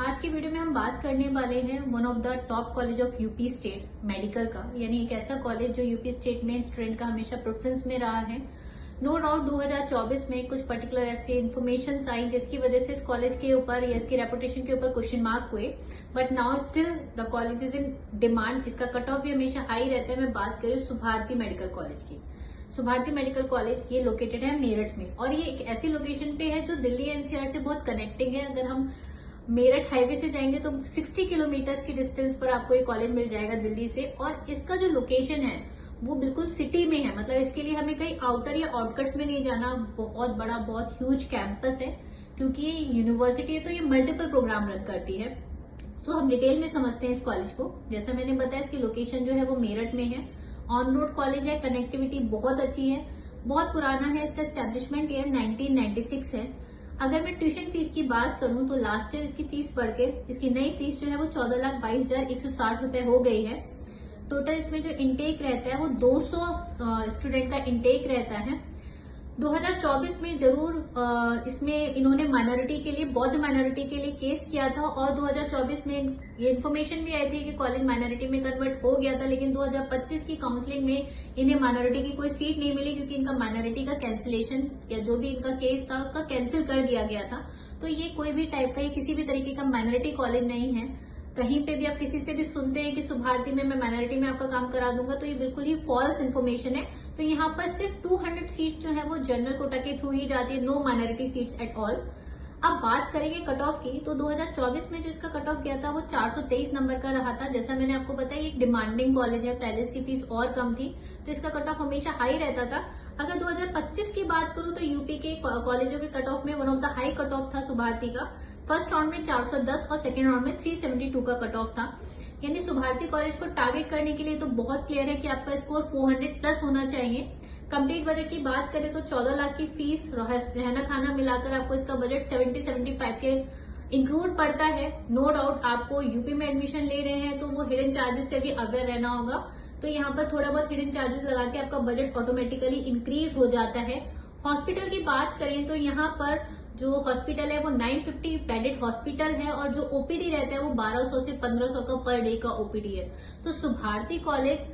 आज की वीडियो में हम बात करने वाले हैं one of the top college of UP state medical का, यानी एक ऐसा कॉलेज जो यूपी स्टेट में स्टूडेंट का हमेशा प्रेफरेंस में रहा है। नो डाउट 2024 में कुछ पर्टिकुलर ऐसी इन्फॉर्मेशन आई जिसकी वजह से इस कॉलेज के ऊपर या इसकी रेपुटेशन के ऊपर क्वेश्चन मार्क हुए, but now still the college is in demand. इसका कट ऑफ भी हमेशा हाई रहता है। मैं बात करूँ सुभारती मेडिकल कॉलेज की। सुभारती मेडिकल कॉलेज ये लोकेटेड है मेरठ में, और ये एक ऐसी लोकेशन पे है जो दिल्ली एनसीआर से बहुत कनेक्टिंग है। अगर हम मेरठ हाईवे से जाएंगे तो 60 किलोमीटर की डिस्टेंस पर आपको ये कॉलेज मिल जाएगा दिल्ली से, और इसका जो लोकेशन है वो बिल्कुल सिटी में है। मतलब इसके लिए हमें कहीं आउटर या आउटकट्स में नहीं जाना। बहुत बड़ा, बहुत ह्यूज कैंपस है, क्योंकि ये यूनिवर्सिटी है तो ये मल्टीपल प्रोग्राम रन करती है। सो हम डिटेल में समझते हैं इस कॉलेज को। जैसा मैंने बताया, इसकी लोकेशन जो है वो मेरठ में है। ऑन रोड कॉलेज है, कनेक्टिविटी बहुत अच्छी है, बहुत पुराना है। इसका एस्टेब्लिशमेंट ईयर 1996 है। अगर मैं ट्यूशन फीस की बात करूं तो लास्ट ईयर इसकी फीस बढ़ के इसकी नई फीस जो है वो 14,22,160 रुपए हो गई है। टोटल इसमें जो इनटेक रहता है वो 200 स्टूडेंट का इनटेक रहता है। 2024 में जरूर इसमें इन्होंने माइनॉरिटी के लिए, बौद्ध माइनॉरिटी के लिए केस किया था, और 2024 में ये इन्फॉर्मेशन भी आई थी कि कॉलेज माइनॉरिटी में कन्वर्ट हो गया था, लेकिन 2025 की काउंसलिंग में इन्हें माइनॉरिटी की कोई सीट नहीं मिली, क्योंकि इनका माइनॉरिटी का कैंसिलेशन या जो भी इनका केस था उसका कैंसिल कर दिया गया था। तो ये कोई भी टाइप का, ये किसी भी तरीके का माइनॉरिटी कॉलेज नहीं है। कहीं पे भी आप किसी से भी सुनते हैं कि सुभारती में मैं माइनॉरिटी में आपका काम करा दूंगा, तो ये बिल्कुल ही फॉल्स इन्फॉर्मेशन है। तो यहाँ पर सिर्फ 200 सीट्स जो है वो जनरल कोटा के थ्रू ही जाती है, no minority seats at all. अब बात करेंगे कट ऑफ की, तो 2024 में जो इसका कट ऑफ गया था वो 423 नंबर का रहा था। जैसा मैंने आपको बताया, एक डिमांडिंग कॉलेज है, पहले इसकी फीस और कम थी, तो इसका कट ऑफ हमेशा हाई रहता था। अगर 2025 की बात करूं तो यूपी के कॉलेजों के कट ऑफ में one of the high cut off था सुभारती का। फर्स्ट राउंड में 410 और सेकेंड राउंड में 372 का कट ऑफ था। यानी सुभारती कॉलेज को टारगेट करने के लिए तो बहुत क्लियर है कि आपका स्कोर 400 प्लस होना चाहिए। कंप्लीट बजट की बात करें तो 14 लाख की फीस, रहना खाना मिलाकर आपको इसका बजट 70-75 के इंक्लूड पड़ता है। नो डाउट आपको यूपी में एडमिशन ले रहे हैं तो वो हिडन चार्जेस से भी अवेयर रहना होगा। तो यहाँ पर थोड़ा बहुत हिडन चार्जेस लगा के आपका बजट ऑटोमेटिकली इंक्रीज हो जाता है। हॉस्पिटल की बात करें तो यहाँ पर जो हॉस्पिटल है वो 950 बेडेड हॉस्पिटल है, और जो ओपीडी रहता है वो 1200 से 1500 का पर डे का ओपीडी है। तो Subharti college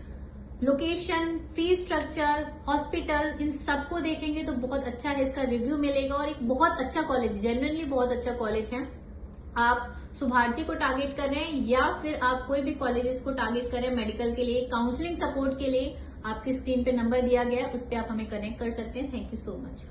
location, fees structure, hospital, इन सबको देखेंगे तो बहुत अच्छा है, इसका रिव्यू मिलेगा, और एक बहुत अच्छा कॉलेज, जेन्युइनली बहुत अच्छा कॉलेज है। आप सुभारती को टारगेट कर रहे हैं या फिर आप कोई भी कॉलेजेस को टारगेट कर रहे हैं मेडिकल के लिए, काउंसलिंग सपोर्ट के लिए, आपकी स्क्रीन पे नंबर दिया गया है, उस पर आप हमें कनेक्ट कर सकते हैं। Thank you so much.